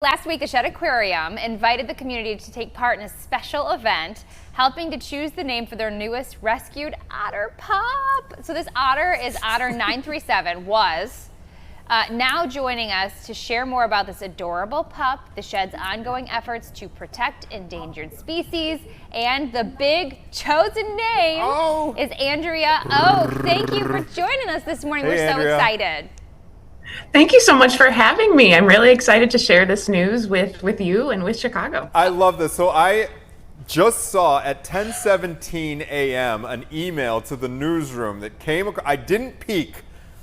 Last week, the Shedd Aquarium invited the community to take part in a special event, helping to choose the name for their newest rescued otter pup. So this otter is Otter 937, now joining us to share more about this adorable pup, the Shedd's ongoing efforts to protect endangered species, and the big chosen name is Andrea Oake. Thank you for joining us this morning. We're so Andrea. excited. Thank you so much for having me. I'm really excited to share this news with you and with Chicago. I love this. So I just saw at 10:17 a.m. an email to the newsroom that came. I didn't peek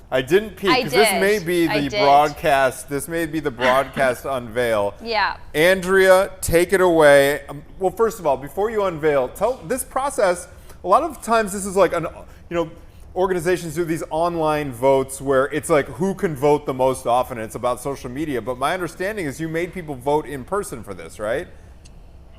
because this may be the broadcast. This may be the broadcast unveil. Yeah. Andrea, take it away. Well, first of all, before you unveil, tell this process. A lot of times, this is like organizations do these online votes where it's like who can vote the most often. It's about social media. But my understanding is you made people vote in person for this, right?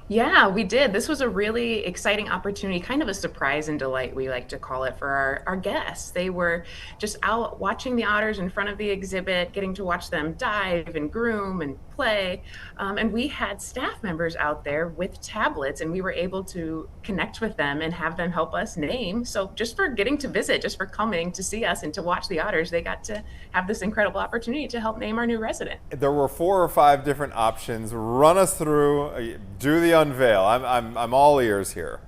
Yeah, we did. This was a really exciting opportunity, kind of a surprise and delight, we like to call it, for our guests. They were just out watching the otters in front of the exhibit, getting to watch them dive and groom and play. And we had staff members out there with tablets, and we were able to connect with them and have them help us name. So just for getting to visit, just for coming to see us and to watch the otters, they got to have this incredible opportunity to help name our new resident. There were 4 or 5 different options. Run us through, do the unveil. I'm all ears here.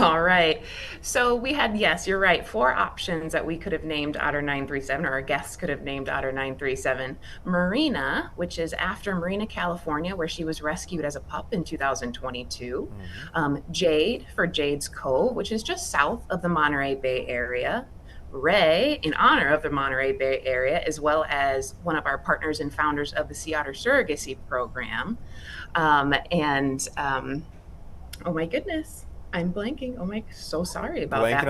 All right. So we had, yes, you're right, 4 options that we could have named Otter 937, or our guests could have named Otter 937. Marina, which is after Marina, California, where she was rescued as a pup in 2022. Jade for Jade's Cove, which is just south of the Monterey Bay area. Ray, in honor of the Monterey Bay area, as well as one of our partners and founders of the Sea Otter Surrogacy Program. Oh my goodness, I'm blanking. So sorry about that.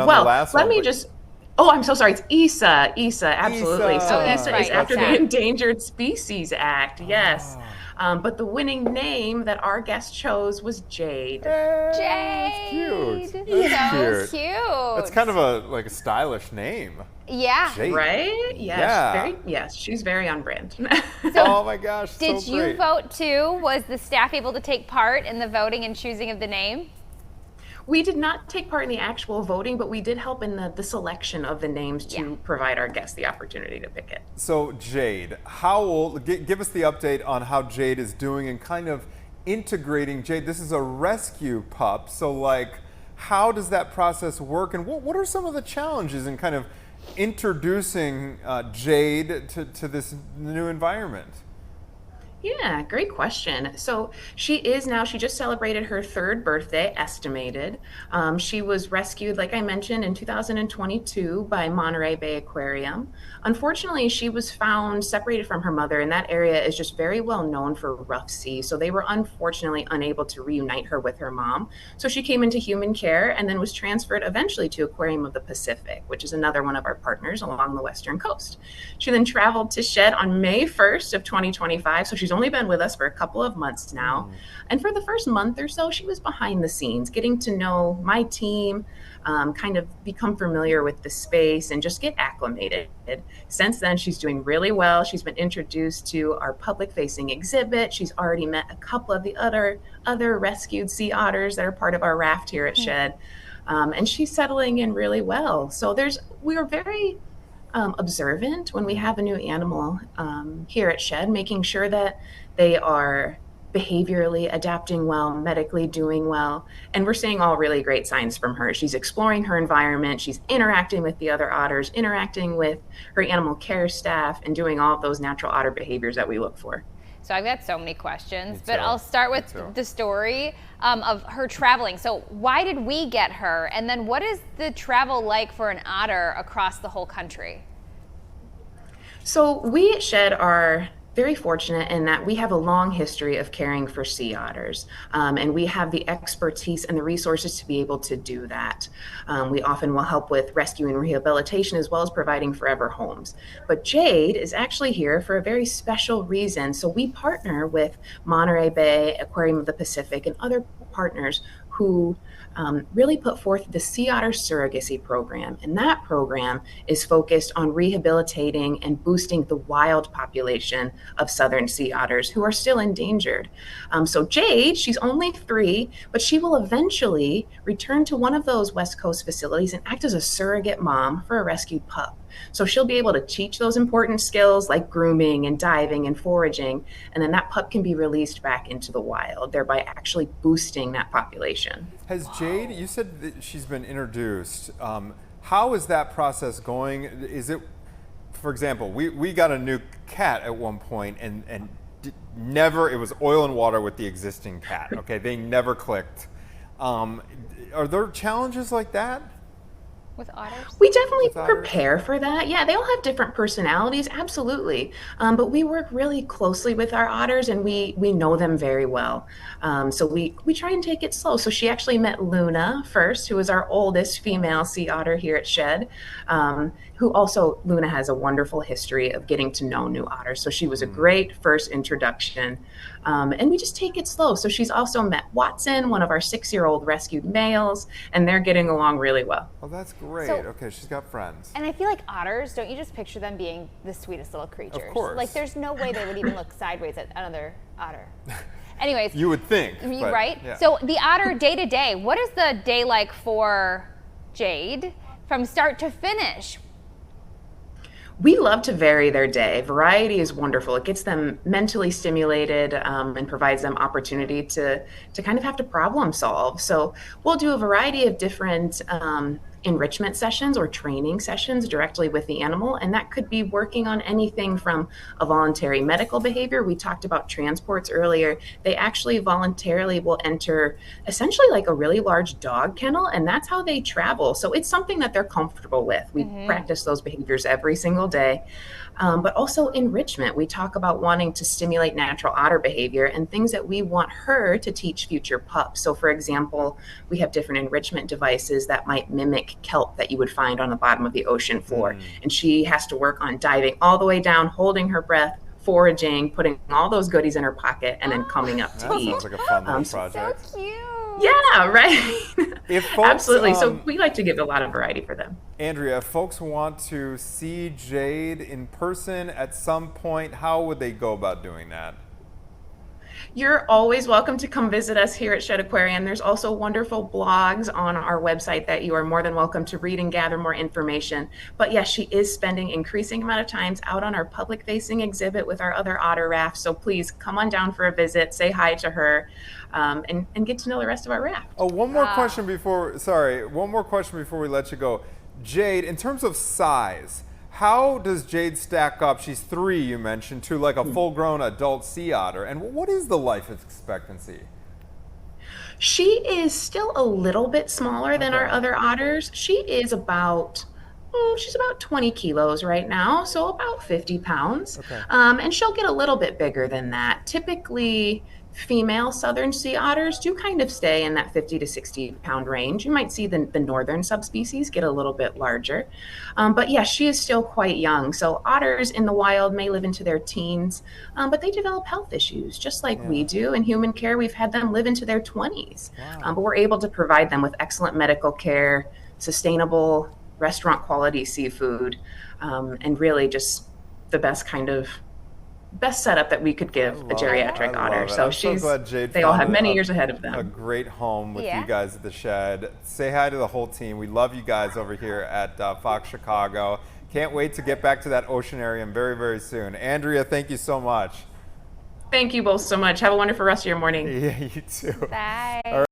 Oh, I'm so sorry. It's Isa, absolutely. Isa. So Oh, Isa right. is after the Endangered Species Act, yes. But the winning name that our guest chose was Jade. Jade. Cute. So That's cute. That's kind of a stylish name. Yeah. Jade. Right? Yes. Yeah. She's very on brand. Oh my gosh. Did so you great. vote too? Was the staff able to take part in the voting and choosing of the name? We did not take part in the actual voting, but we did help in the selection of the names to provide our guests the opportunity to pick it. So Jade, give us the update on how Jade is doing and kind of integrating Jade. This is a rescue pup, so how does that process work, and what are some of the challenges in kind of introducing Jade to this new environment? Yeah, great question. So she just celebrated her 3rd birthday, estimated. She was rescued, like I mentioned, in 2022 by Monterey Bay Aquarium. Unfortunately, she was found separated from her mother, and that area is just very well known for rough seas. So they were unfortunately unable to reunite her with her mom. So she came into human care and then was transferred eventually to Aquarium of the Pacific, which is another one of our partners along the western coast. She then traveled to Shedd on May 1st of 2025. So she's only been with us for a couple of months now. And for the first month or so, she was behind the scenes, getting to know my team, kind of become familiar with the space and just get acclimated. Since then, she's doing really well. She's been introduced to our public-facing exhibit. She's already met a couple of the other rescued sea otters that are part of our raft here at Shedd. And she's settling in really well. So we are very observant when we have a new animal here at Shedd, making sure that they are behaviorally adapting well, medically doing well. And we're seeing all really great signs from her. She's exploring her environment. She's interacting with the other otters, interacting with her animal care staff, and doing all of those natural otter behaviors that we look for. So I've got so many questions, but I'll start with the story of her traveling. So why did we get her? And then what is the travel like for an otter across the whole country? So we at Shedd are very fortunate in that we have a long history of caring for sea otters, and we have the expertise and the resources to be able to do that. We often will help with rescue and rehabilitation as well as providing forever homes. But Jade is actually here for a very special reason. So we partner with Monterey Bay, Aquarium of the Pacific, and other partners who really put forth the Sea Otter Surrogacy Program. And that program is focused on rehabilitating and boosting the wild population of southern sea otters who are still endangered. So Jade, she's only 3, but she will eventually return to one of those West Coast facilities and act as a surrogate mom for a rescued pup. So she'll be able to teach those important skills like grooming and diving and foraging, and then that pup can be released back into the wild, thereby actually boosting that population. Has Jade, you said that she's been introduced. How is that process going? Is it, for example, we got a new cat at one point and never, it was oil and water with the existing cat, okay? They never clicked. Are there challenges like that? With otters? We definitely With otters? prepare for that. Yeah, they all have different personalities, absolutely. But we work really closely with our otters, and we know them very well. So we try and take it slow. So she actually met Luna first, who is our oldest female sea otter here at Shedd, who also, Luna has a wonderful history of getting to know new otters. So she was a great first introduction. And we just take it slow. So she's also met Watson, one of our 6-year-old rescued males, and they're getting along really well. Oh, that's great. So- Okay, she's got friends. And I feel like otters, don't you just picture them being the sweetest little creatures? Of course. Like there's no way they would even look sideways at another otter. Anyways. You would think, but, right? yeah. So the otter day to day, what is the day like for Jade from start to finish? We love to vary their day. Variety is wonderful. It gets them mentally stimulated and provides them opportunity to kind of have to problem solve. So we'll do a variety of different enrichment sessions or training sessions directly with the animal. And that could be working on anything from a voluntary medical behavior. We talked about transports earlier. They actually voluntarily will enter essentially like a really large dog kennel, and that's how they travel. So it's something that they're comfortable with. We practice those behaviors every single day. But also enrichment. We talk about wanting to stimulate natural otter behavior and things that we want her to teach future pups. So for example, we have different enrichment devices that might mimic kelp that you would find on the bottom of the ocean floor. And she has to work on diving all the way down, holding her breath, foraging, putting all those goodies in her pocket, and then coming up to That eat. sounds like a fun little project. So cute. Yeah, right. If folks, Absolutely. So we like to give a lot of variety for them. Andrea, if folks want to see Jade in person at some point, how would they go about doing that? You're always welcome to come visit us here at Shedd Aquarium. There's also wonderful blogs on our website that you are more than welcome to read and gather more information. But yes, she is spending increasing amount of times out on our public-facing exhibit with our other otter rafts. So please come on down for a visit, say hi to her, and get to know the rest of our raft. Oh, one more question before we let you go. Jade, in terms of size, how does Jade stack up? She's 3, you mentioned, to like a full-grown adult sea otter. And what is the life expectancy? She is still a little bit smaller than our other otters. She is about, she's about 20 kilos right now, so about 50 pounds. Okay. And she'll get a little bit bigger than that. Typically, female southern sea otters do kind of stay in that 50 to 60 pound range. You might see the northern subspecies get a little bit larger. But yeah, she is still quite young. So otters in the wild may live into their teens, but they develop health issues just like we do. In human care, we've had them live into their 20s. Wow. But we're able to provide them with excellent medical care, sustainable restaurant quality seafood, and really just the best setup that we could give a geriatric otter. So they all have many years ahead of them. A great home with you guys at the Shedd. Say hi to the whole team. We love you guys over here at Fox Chicago. Can't wait to get back to that oceanarium very, very soon. Andrea, thank you so much. Thank you both so much. Have a wonderful rest of your morning. Yeah, you too. Bye. All right.